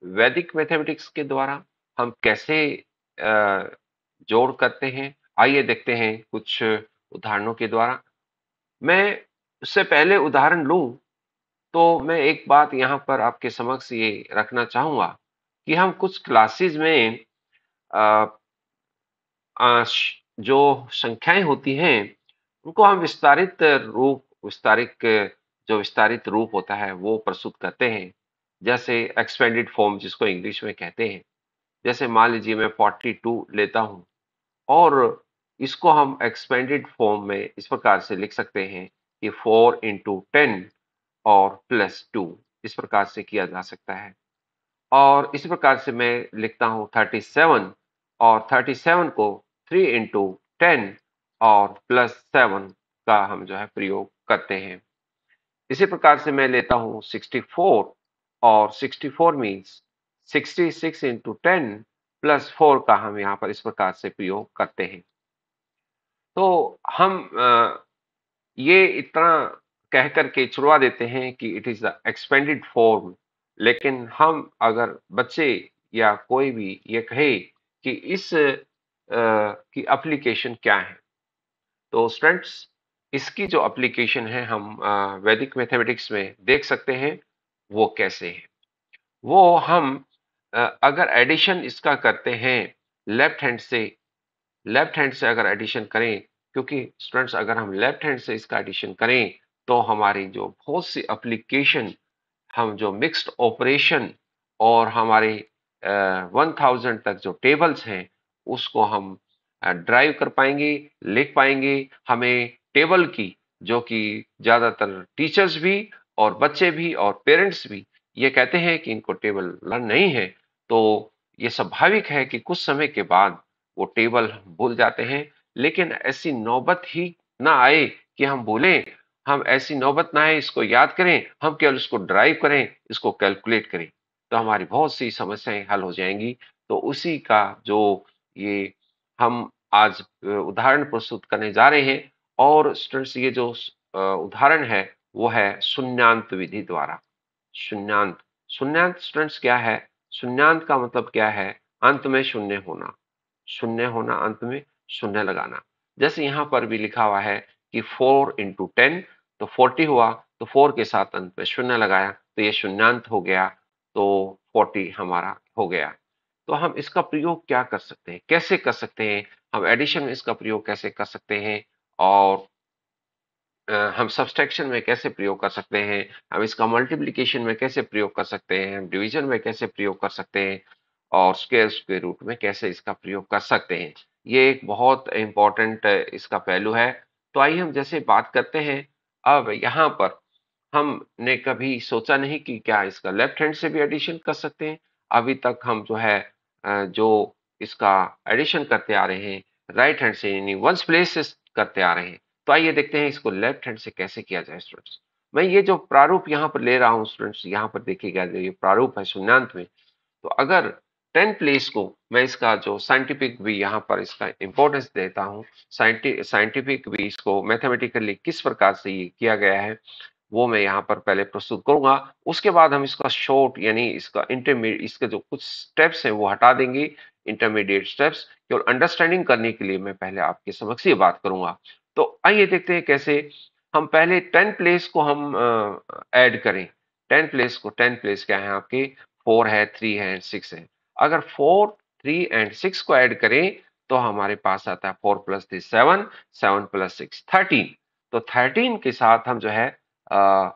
वैदिक मैथमेटिक्स के द्वारा हम कैसे जोड़ करते हैं, आइए देखते हैं कुछ उदाहरणों के द्वारा। मैं उससे पहले उदाहरण लूं तो मैं एक बात यहाँ पर आपके समक्ष ये रखना चाहूंगा कि हम कुछ क्लासेस में अ, जो संख्याएं होती हैं उनको हम विस्तारित रूप होता है वो प्रस्तुत करते हैं, जैसे एक्सपेंडेड फॉर्म जिसको इंग्लिश में कहते हैं। जैसे मान लीजिए मैं 42 लेता हूं और इसको हम एक्सपेंडेड फॉर्म में इस प्रकार से लिख सकते हैं कि 4 इंटू 10 और प्लस 2, इस प्रकार से किया जा सकता है। और इसी प्रकार से मैं लिखता हूं 37 और 37 को 3 इंटू 10 और प्लस 7 का हम जो है प्रयोग करते हैं। इसी प्रकार से मैं लेता हूं 64 और 64 मीन्स 66 इंटू 10 प्लस 4 का हम यहाँ पर इस प्रकार से प्रयोग करते हैं। तो हम ये इतना कह करके छुड़वा देते हैं कि it is the expanded form, लेकिन हम अगर बच्चे या कोई भी ये कहे कि इस की एप्लीकेशन क्या है, तो स्टूडेंट्स इसकी जो एप्लीकेशन है हम वैदिक मैथमेटिक्स में देख सकते हैं। वो कैसे है? वो हम अगर एडिशन इसका करते हैं लेफ्ट हैंड से, लेफ्ट हैंड से अगर एडिशन करें, क्योंकि स्टूडेंट्स अगर हम लेफ्ट हैंड से इसका एडिशन करें तो हमारी जो बहुत सी एप्लीकेशन, हम जो मिक्स्ड ऑपरेशन और हमारे 1000 तक जो टेबल्स हैं उसको हम ड्राइव कर पाएंगे, लिख पाएंगे। हमें टेबल की, जो कि ज्यादातर टीचर्स भी और बच्चे भी और पेरेंट्स भी ये कहते हैं कि इनको टेबल लर्न नहीं है, तो ये स्वाभाविक है कि कुछ समय के बाद वो टेबल भूल जाते हैं। लेकिन ऐसी नौबत ही ना आए कि हम भूलें, हम ऐसी नौबत ना आए इसको याद करें, हम केवल इसको ड्राइव करें, इसको कैलकुलेट करें, तो हमारी बहुत सी समस्याएं हल हो जाएंगी। तो उसी का जो ये हम आज उदाहरण प्रस्तुत करने जा रहे हैं। और स्टूडेंट्स ये जो उदाहरण है वो है शून्यांत विधि द्वारा। शून्यांत, शून्यांत स्टूडेंट्स क्या है? शून्यांत का मतलब क्या है? अंत में शून्य होना, शून्य होना, अंत में शून्य लगाना। जैसे यहाँ पर भी लिखा हुआ है कि 4 इंटू 10 तो 40 हुआ, तो 4 के साथ अंत में शून्य लगाया तो ये शून्यांत हो गया, तो 40 हमारा हो गया। तो हम इसका प्रयोग क्या कर सकते हैं, कैसे कर सकते हैं? हम एडिशन में इसका प्रयोग कैसे कर सकते हैं, और हम सब्सट्रैक्शन में कैसे प्रयोग कर सकते हैं, हम इसका मल्टीप्लिकेशन में कैसे प्रयोग कर सकते हैं, हम डिवीजन में कैसे प्रयोग कर सकते हैं, और स्क्वायर रूट में कैसे इसका प्रयोग कर सकते हैं। ये एक बहुत इंपॉर्टेंट इसका पहलू है। तो आइए हम जैसे बात करते हैं, अब यहाँ पर हमने कभी सोचा नहीं कि क्या इसका लेफ्ट हैंड से भी एडिशन कर सकते हैं। अभी तक हम जो है जो इसका एडिशन करते आ रहे हैं राइट हैंड से, यानी वंस प्लेस से करते आ रहे हैं। तो आइए देखते हैं इसको लेफ्ट हैंड से कैसे किया जाए स्टूडेंट्स। मैं ये जो प्रारूप यहाँ पर ले रहा हूँ स्टूडेंट्स, यहाँ पर देखिएगा जो ये प्रारूप है शून्यांत में, तो अगर 10 प्लेस को मैं इसका जो साइंटिफिक भी यहाँ पर इसका इंपॉर्टेंस देता हूँ, साइंटिफिक भी इसको मैथमेटिकली किस प्रकार से ये किया गया है वो मैं यहाँ पर पहले प्रस्तुत करूंगा। उसके बाद हम इसका शॉर्ट यानी इसका इंटरमीडिएट, इसके जो कुछ स्टेप्स हैं वो हटा देंगे, इंटरमीडिएट स्टेप्स केवल अंडरस्टैंडिंग करने के लिए मैं पहले आपके समक्ष ये बात करूंगा। तो आइए देखते हैं कैसे हम पहले 10 प्लेस को हम ऐड करें। 10 प्लेस को, 10 प्लेस क्या है आपके? 4 है, 3 है, 6 है। अगर 4, 3 एंड 6 को ऐड करें तो हमारे पास आता है 4 प्लस 3 7, 7 प्लस 6 13। तो 13 के साथ हम जो है अ,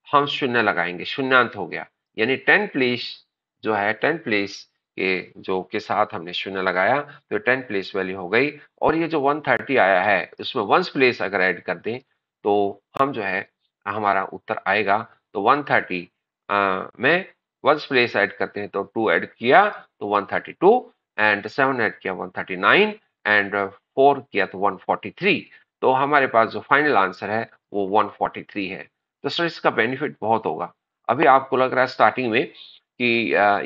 हम शून्य लगाएंगे, शून्यांत हो गया। यानी 10 प्लेस जो है, 10 प्लेस के जो के साथ हमने शून्य लगाया तो 10 प्लेस वैल्यू हो गई। और ये जो 130 आया है उसमें वंस प्लेस अगर ऐड कर दें तो हम जो है हमारा उत्तर आएगा। तो 130 में वंस प्लेस ऐड करते हैं तो 2 ऐड किया तो 132, एंड 7 ऐड किया 139, एंड 4 किया तो 143। तो हमारे पास जो फाइनल आंसर है वो 143 है। तो सर इसका बेनिफिट बहुत होगा। अभी आपको लग रहा है स्टार्टिंग में कि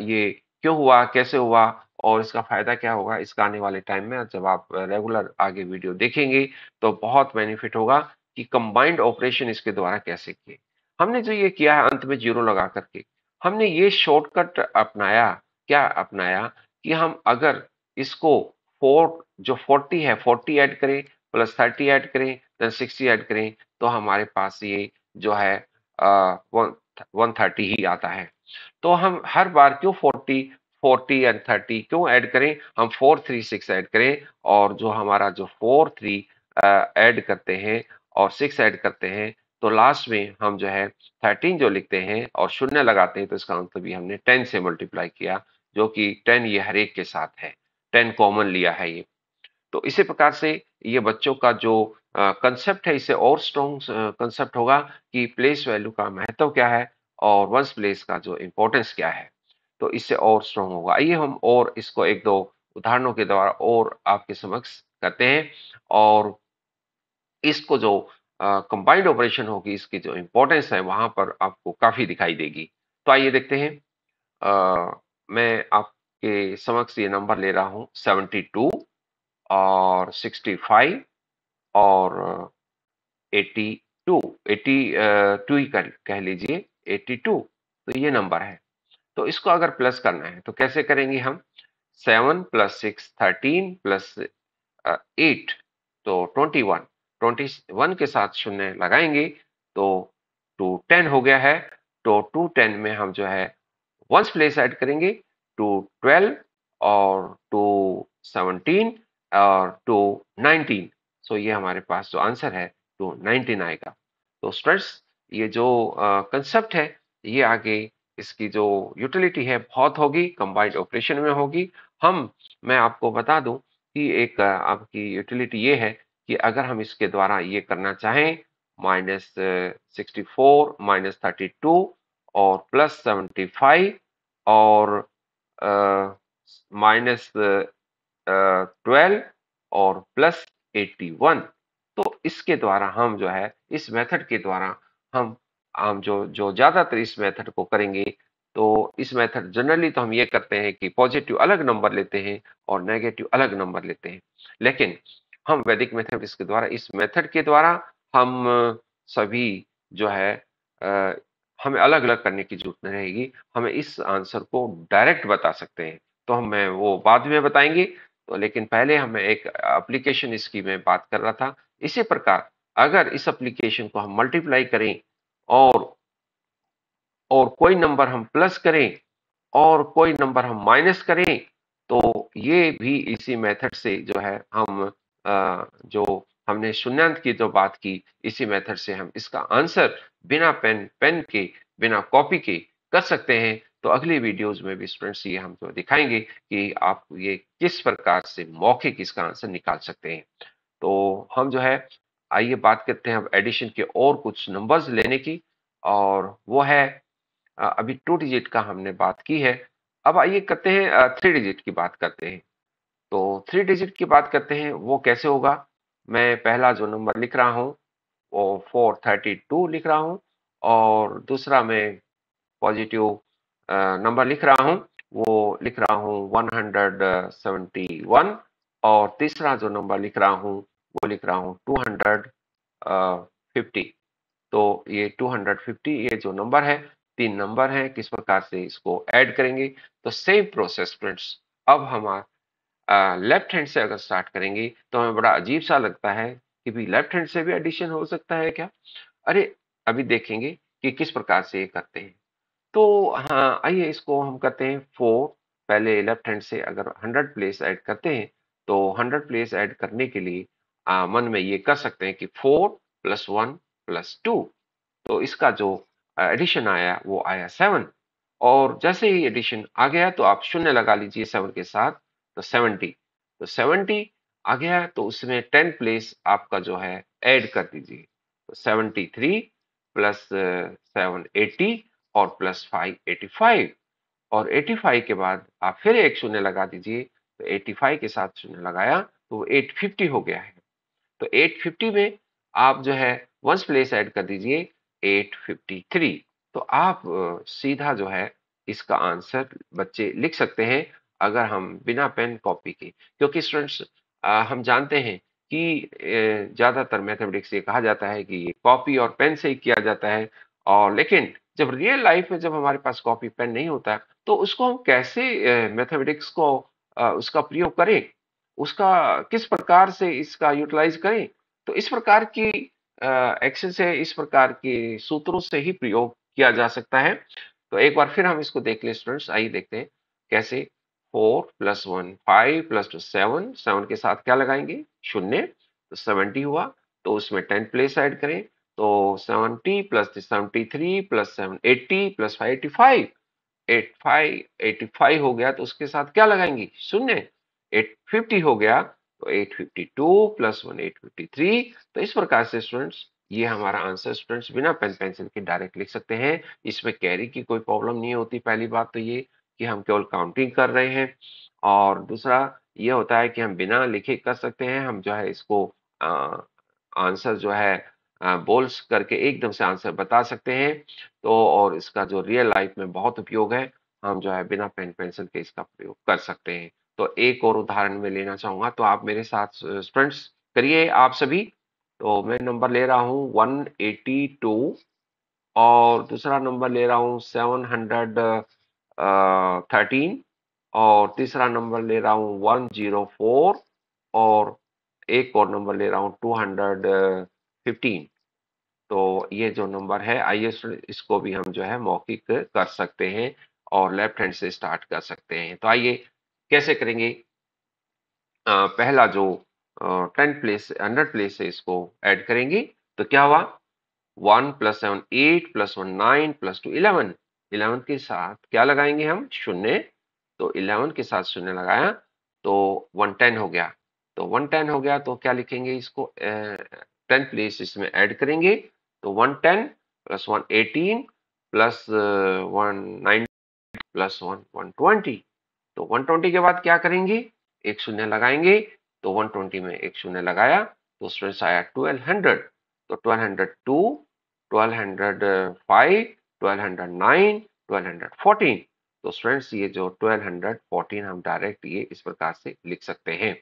ये क्यों हुआ, कैसे हुआ और इसका फायदा क्या होगा। इसका आने वाले टाइम में जब आप रेगुलर आगे वीडियो देखेंगे तो बहुत बेनिफिट होगा कि कंबाइंड ऑपरेशन इसके द्वारा कैसे किए। हमने जो ये किया है अंत में जीरो लगा करके, हमने ये शॉर्टकट अपनाया, क्या अपनाया कि हम अगर इसको 4 जो 40 है 40 ऐड करें, प्लस 30 ऐड करें, देन 60 ऐड करें, तो हमारे पास ये जो है वन 130 ही आता है। तो हम हर बार क्यों 40 एंड 30 क्यों ऐड करें? हम 4 3 6 ऐड करें, और जो हमारा जो 4 3 ऐड करते हैं और 6 ऐड करते हैं, तो लास्ट में हम जो है 13 जो लिखते हैं और शून्य लगाते हैं, तो इसका मतलब ये हमने 10 से मल्टीप्लाई किया, जो कि 10 ये हर एक के साथ है, 10 कॉमन लिया है ये। तो इसी प्रकार से ये बच्चों का जो कंसेप्ट है, इससे और स्ट्रॉन्ग कंसेप्ट होगा कि प्लेस वैल्यू का महत्व क्या है और वंस प्लेस का जो इम्पोर्टेंस क्या है, तो इससे और स्ट्रॉन्ग होगा। आइए हम और इसको एक दो उदाहरणों के द्वारा और आपके समक्ष करते हैं, और इसको जो कंबाइंड ऑपरेशन होगी, इसकी जो इम्पोर्टेंस है वहां पर आपको काफी दिखाई देगी। तो आइए देखते हैं। मैं आपके समक्ष ये नंबर ले रहा हूँ 72 और 65 और 82, 82 ही कह लीजिए, 82। तो ये नंबर है। तो इसको अगर प्लस करना है तो कैसे करेंगे हम? 7 प्लस 6 13 प्लस 8 तो 21, 21 के साथ शून्य लगाएंगे तो 210 हो गया है। तो 210 में हम जो है वंस प्लेस ऐड करेंगे, टू 12 और टू 17 और टू 19। सो ये हमारे पास जो आंसर है टू 19 आएगा। तो स्टूडेंट्स, ये जो कंसेप्ट है, ये आगे इसकी जो यूटिलिटी है बहुत होगी, कंबाइंड ऑपरेशन में होगी। मैं आपको बता दूं कि एक आपकी यूटिलिटी ये है कि अगर हम इसके द्वारा ये करना चाहें, -64 -32 और +75 और -12 और +81, तो इसके द्वारा हम जो है, इस मेथड के द्वारा हम जो जो ज्यादातर इस मेथड को करेंगे, तो इस मेथड जनरली तो हम ये करते हैं कि पॉजिटिव अलग नंबर लेते हैं और नेगेटिव अलग नंबर लेते हैं, लेकिन हम वैदिक मैथमेटिक्स के द्वारा, इस मेथड के द्वारा हम सभी जो है अ, हमें अलग-अलग करने की जरूरत नहीं रहेगी, हमें इस आंसर को डायरेक्ट बता सकते हैं। तो हमें वो बाद में बताएंगे, तो लेकिन पहले हमें एक एप्लीकेशन इसकी मैं बात कर रहा था। इसी प्रकार अगर इस एप्लीकेशन को हम मल्टीप्लाई करें और कोई नंबर हम प्लस करें और कोई नंबर हम माइनस करें, तो ये भी इसी मेथड से जो है हम जो हमने शून्यांक की जो बात की, इसी मेथड से हम इसका आंसर बिना पेन के, बिना कॉपी के कर सकते हैं। तो अगली वीडियोस में भी स्टूडेंट्स ये हम जो दिखाएंगे कि आप ये किस प्रकार से मौखिक इसका आंसर निकाल सकते हैं। तो हम जो है, आइए बात करते हैं अब एडिशन के और कुछ नंबर्स लेने की, और वो है अभी 2 डिजिट का हमने बात की है। अब आइए करते हैं 3 डिजिट की बात करते हैं। तो 3 डिजिट की बात करते हैं, वो कैसे होगा? मैं पहला जो नंबर लिख रहा हूँ वो 432 लिख रहा हूँ, और दूसरा मैं पॉजिटिव नंबर लिख रहा हूँ, वो लिख रहा हूँ 171, और तीसरा जो नंबर लिख रहा हूँ वो लिख रहा हूँ 250। तो ये 250, ये जो नंबर है, 3 नंबर हैं, किस प्रकार से इसको ऐड करेंगे? तो सेम प्रोसेस फ्रेंड्स। अब हमारा लेफ्ट हैंड से अगर स्टार्ट करेंगे तो हमें बड़ा अजीब सा लगता है कि भी लेफ्ट हैंड से भी एडिशन हो सकता है क्या? अरे, अभी देखेंगे कि किस प्रकार से ये करते हैं। तो हाँ, आइए इसको हम करते हैं 4। पहले लेफ्ट हैंड से अगर 100 प्लेस ऐड करते हैं, तो 100 प्लेस ऐड करने के लिए मन में ये कर सकते हैं कि 4 + 1 + 2, तो इसका जो एडिशन आया वो आया 7। और जैसे ही एडिशन आ गया तो आप शून्य लगा लीजिए 7 के साथ, तो 70। तो 70 आ गया तो उसमें 10 प्लेस आपका जो है ऐड कर दीजिए। तो 73 प्लस 7 80 और प्लस 5 85, और 85 के बाद आप फिर एक शून्य लगा दीजिए। तो 85 के साथ शून्य लगाया तो वो 850 हो गया है। तो 850 में आप जो है वंस प्लेस ऐड कर दीजिए 853। तो आप सीधा जो है इसका आंसर बच्चे लिख सकते हैं, अगर हम बिना पेन कॉपी के, क्योंकि स्टूडेंट्स हम जानते हैं कि ज्यादातर मैथमेटिक्स ये कहा जाता है कि ये कॉपी और पेन से ही किया जाता है, और लेकिन जब रियल लाइफ में जब हमारे पास कॉपी पेन नहीं होता है, तो उसको हम कैसे मैथमेटिक्स को उसका प्रयोग करें, उसका किस प्रकार से इसका यूटिलाइज करें। तो इस प्रकार की एक्शन से, इस प्रकार के सूत्रों से ही प्रयोग किया जा सकता है। तो एक बार फिर हम इसको देख लें स्टूडेंट्स, आइए देखते हैं कैसे। 4 + 1 5 + 2 7, 7 के साथ क्या लगाएंगे, शून्य, तो 70 हुआ। तो उसमें 10 प्लेस ऐड करें, तो 70 + 73 + 7 80 + 5 85, 85 हो गया। तो उसके साथ क्या लगाएंगे, शून्य। 850 हो गया, तो 852 + 1 853। तो इस प्रकार से स्टूडेंट्स ये हमारा आंसर स्टूडेंट्स बिना पेन पेंसिल के डायरेक्ट लिख सकते हैं। इसमें कैरी की कोई प्रॉब्लम नहीं होती। पहली बात तो ये कि हम केवल काउंटिंग कर रहे हैं, और दूसरा ये होता है कि हम बिना लिखे कर सकते हैं। हम जो है इसको आंसर जो है बोल्स करके एकदम से आंसर बता सकते हैं। तो और इसका जो रियल लाइफ में बहुत उपयोग है, हम जो है बिना पेन पेंसिल के इसका प्रयोग कर सकते हैं। तो एक और उदाहरण मैं लेना चाहूंगा, तो आप मेरे साथ स्टूडेंट्स करिए आप सभी। तो मैं नंबर ले रहा हूँ 182, और दूसरा नंबर ले रहा हूँ 713, और तीसरा नंबर ले रहा हूँ 104, और एक और नंबर ले रहा हूँ 215। तो ये जो नंबर है, आइए इसको भी हम जो है मौखिक कर सकते हैं, और लेफ्ट हैंड से स्टार्ट कर सकते हैं। तो आइए कैसे करेंगे। पहला जो 10 प्लेस 100 प्लेस से इसको ऐड करेंगे, तो क्या हुआ, 1 + 7 8 + 1 9 + 2 11। 11 के साथ क्या लगाएंगे हम, शून्य। तो 11 के साथ शून्य लगाया, तो 110 हो गया। तो 110 हो गया, तो क्या लिखेंगे इसको, 10 प्लेस इसमें ऐड करेंगे, तो 110 + 1 18 + 1 9 + 1 120। तो 120 के बाद क्या करेंगे, एक शून्य लगाएंगे। तो 120 में एक शून्य लगाया, तो स्टूडेंट्स आया 1200। तो 1202, 1205, 1209, 1214। तो स्टूडेंट्स ये जो 1214 हम डायरेक्ट ये इस प्रकार से लिख सकते हैं।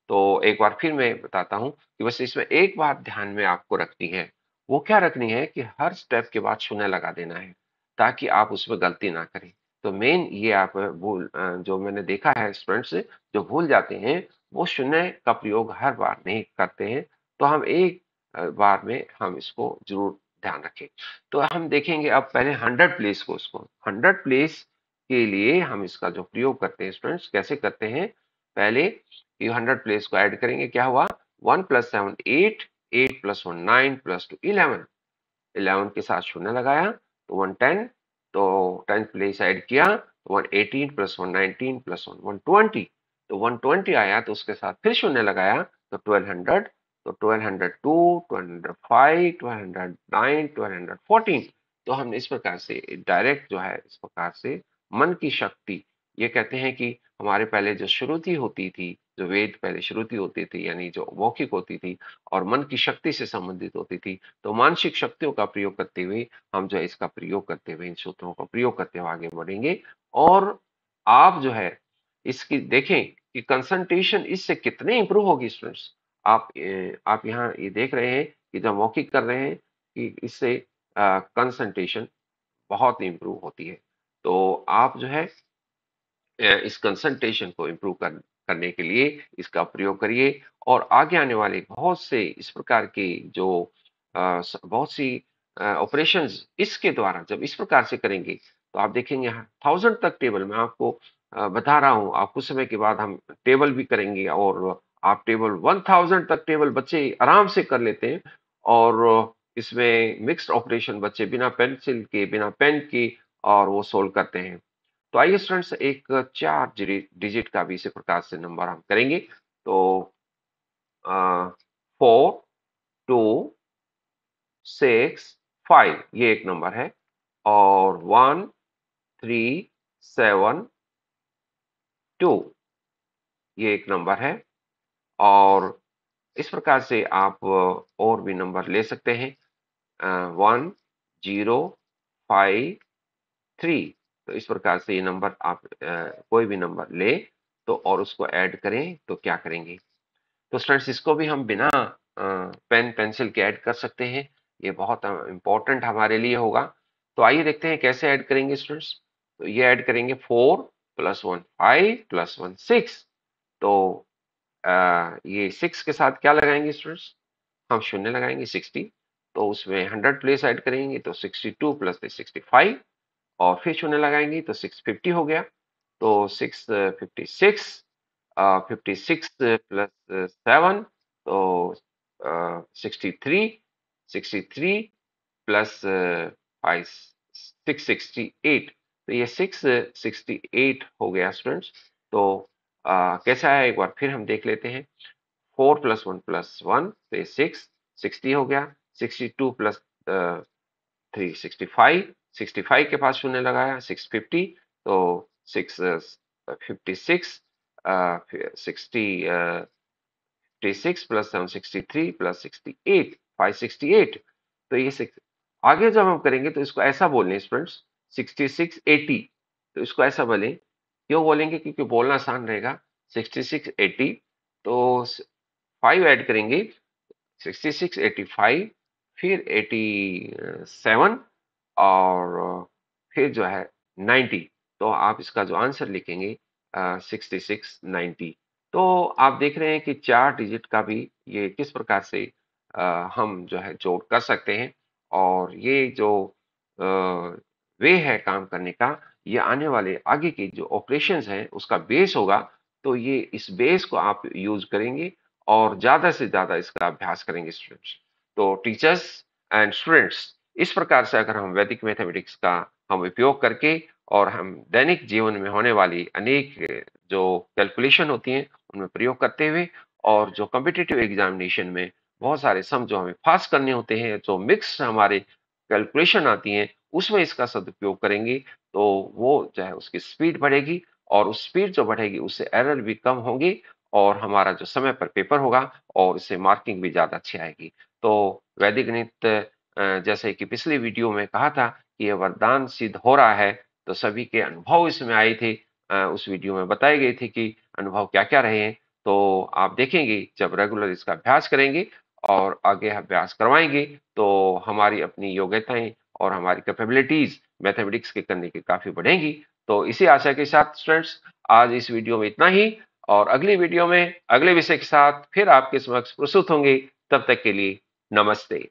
तो एक बार फिर मैं बताता हूँ कि बस इसमें एक बात ध्यान में आपको रखनी है। वो क्या रखनी है कि हर स्टेप के बाद शून्य लगा देना है, ताकि आप उसमें गलती ना करें। तो मेन ये आप जो मैंने देखा है स्टूडेंट्स जो भूल जाते हैं, वो शून्य का प्रयोग हर बार नहीं करते हैं। तो हम एक बार में हम इसको जरूर ध्यान रखें। तो हम देखेंगे अब पहले 100 प्लेस को, उसको 100 प्लेस के लिए हम इसका जो प्रयोग करते हैं स्टूडेंट्स, कैसे करते हैं। पहले ये 100 प्लेस को ऐड करेंगे, क्या हुआ, 1 + 7 8, 8 + 1 9 + 2 11। 11 के साथ शून्य लगाया, तो 110। तो 10 प्लेस ऐड किया, तो 118 + 1 19 + 1 120। तो 120 आया, तो उसके साथ फिर शून्य लगाया, तो 1200। तो 1202, 1205, 1209, 1214। तो हम इस प्रकार से डायरेक्ट जो है इस प्रकार से मन की शक्ति, ये कहते हैं कि हमारे पहले जो श्रुति होती थी, जो वेद पहले श्रुति होती थी, यानी जो मौखिक होती थी और मन की शक्ति से संबंधित होती थी, तो मानसिक शक्तियों का प्रयोग करते हुए हम जो है इसका प्रयोग करते हुए, इन सूत्रों का प्रयोग करते हुए आगे बढ़ेंगे। और आप जो है इसकी देखें कि कंसंट्रेशन इससे कितने इंप्रूव होगी स्टूडेंट्स। आप यहाँ ये देख रहे हैं कि जब मौखिक कर रहे हैं कि इससे कंसंट्रेशन बहुत इंप्रूव होती है। तो आप जो है इस कंसंट्रेशन को इम्प्रूव करने के लिए इसका प्रयोग करिए, और आगे आने वाले बहुत से इस प्रकार के जो बहुत सी ऑपरेशंस इसके द्वारा जब इस प्रकार से करेंगे, तो आप देखेंगे 1000 तक टेबल। मैं आपको बता रहा हूँ, आप कुछ समय के बाद हम टेबल भी करेंगे, और आप टेबल 1000 तक टेबल बच्चे आराम से कर लेते हैं। और इसमें मिक्स्ड ऑपरेशन बच्चे बिना पेंसिल के, बिना पेन के, और वो सोल्व करते हैं। तो आइए स्टूडेंट्स एक 4 डिजिट का भी इसी प्रकार से नंबर हम करेंगे। तो 4 2 6 5 ये एक नंबर है, और 1 3 7 2 ये एक नंबर है। और इस प्रकार से आप और भी नंबर ले सकते हैं, 1 0 5 3। तो इस प्रकार से ये नंबर आप कोई भी नंबर ले, तो और उसको ऐड करें, तो क्या करेंगे। तो स्टूडेंट्स इसको भी हम बिना पेन पेंसिल के ऐड कर सकते हैं। ये बहुत इम्पोर्टेंट हमारे लिए होगा। तो आइए देखते हैं कैसे ऐड करेंगे स्टूडेंट्स। तो ये ऐड करेंगे 4 + 1 5 + 1 6। तो ये 6 के साथ क्या लगाएंगे स्टूडेंट्स, हम शून्य लगाएंगे 60। तो उसमें 100 प्लेस ऐड करेंगे तो 62 + 3 65, और फिर शून्य लगाएंगे तो 650 हो गया। तो 656, 56 प्लस 7, तो 63, 63 प्लस 5 668। तो ये 668 हो गया स्टूडेंट्स। तो कैसा है एक बार फिर हम देख लेते हैं। 4 + 1 + 1 से 6 60 हो गया। 62 प्लस 3 65, 65 के पास शून्य लगाया 650, तो 6 56, फिर 66 प्लस 7 63 प्लस 68 568। तो ये 6 आगे जब हम करेंगे तो इसको ऐसा बोलें स्टूडेंट्स 66 80। तो इसको ऐसा बोलें, क्यों बोलेंगे, क्योंकि बोलना आसान रहेगा। 66 80, तो 5 ऐड करेंगे 66 85, फिर 87, और फिर जो है 90। तो आप इसका जो आंसर लिखेंगे 66 90। तो आप देख रहे हैं कि 4 डिजिट का भी ये किस प्रकार से हम जो है जोड़ कर सकते हैं। और ये जो वे है काम करने का, ये आने वाले आगे के जो ऑपरेशंस हैं उसका बेस होगा। तो ये इस बेस को आप यूज करेंगे और ज्यादा से ज्यादा इसका अभ्यास करेंगे स्टूडेंट्स। तो टीचर्स एंड स्टूडेंट्स, इस प्रकार से अगर हम वैदिक मैथमेटिक्स का हम उपयोग करके और हम दैनिक जीवन में होने वाली अनेक जो कैलकुलेशन होती हैं उनमें प्रयोग करते हुए, और जो कॉम्पिटिटिव एग्जामिनेशन में बहुत सारे सम जो हमें फास्ट करने होते हैं, जो मिक्स हमारे कैलकुलेशन आती हैं, उसमें इसका सदुपयोग करेंगे, तो वो जो है उसकी स्पीड बढ़ेगी, और उस स्पीड जो बढ़ेगी उससे एरर भी कम होंगी, और हमारा जो समय पर पेपर होगा और इससे मार्किंग भी ज़्यादा अच्छी आएगी। तो वैदिक गणित जैसे कि पिछली वीडियो में कहा था कि ये वरदान सिद्ध हो रहा है, तो सभी के अनुभव इसमें आए थे। उस वीडियो में बताए गए थे कि अनुभव क्या-क्या रहे हैं। तो आप देखेंगे जब रेगुलर इसका अभ्यास करेंगे और आगे अभ्यास करवाएँगे, तो हमारी अपनी योग्यताएँ और हमारी कैपेबिलिटीज़ मैथमेटिक्स के करने की काफ़ी बढ़ेंगी। तो इसी आशा के साथ स्टूडेंट्स, आज इस वीडियो में इतना ही, और अगली वीडियो में अगले विषय के साथ फिर आपके समक्ष प्रस्तुत होंगे। तब तक के लिए नमस्ते।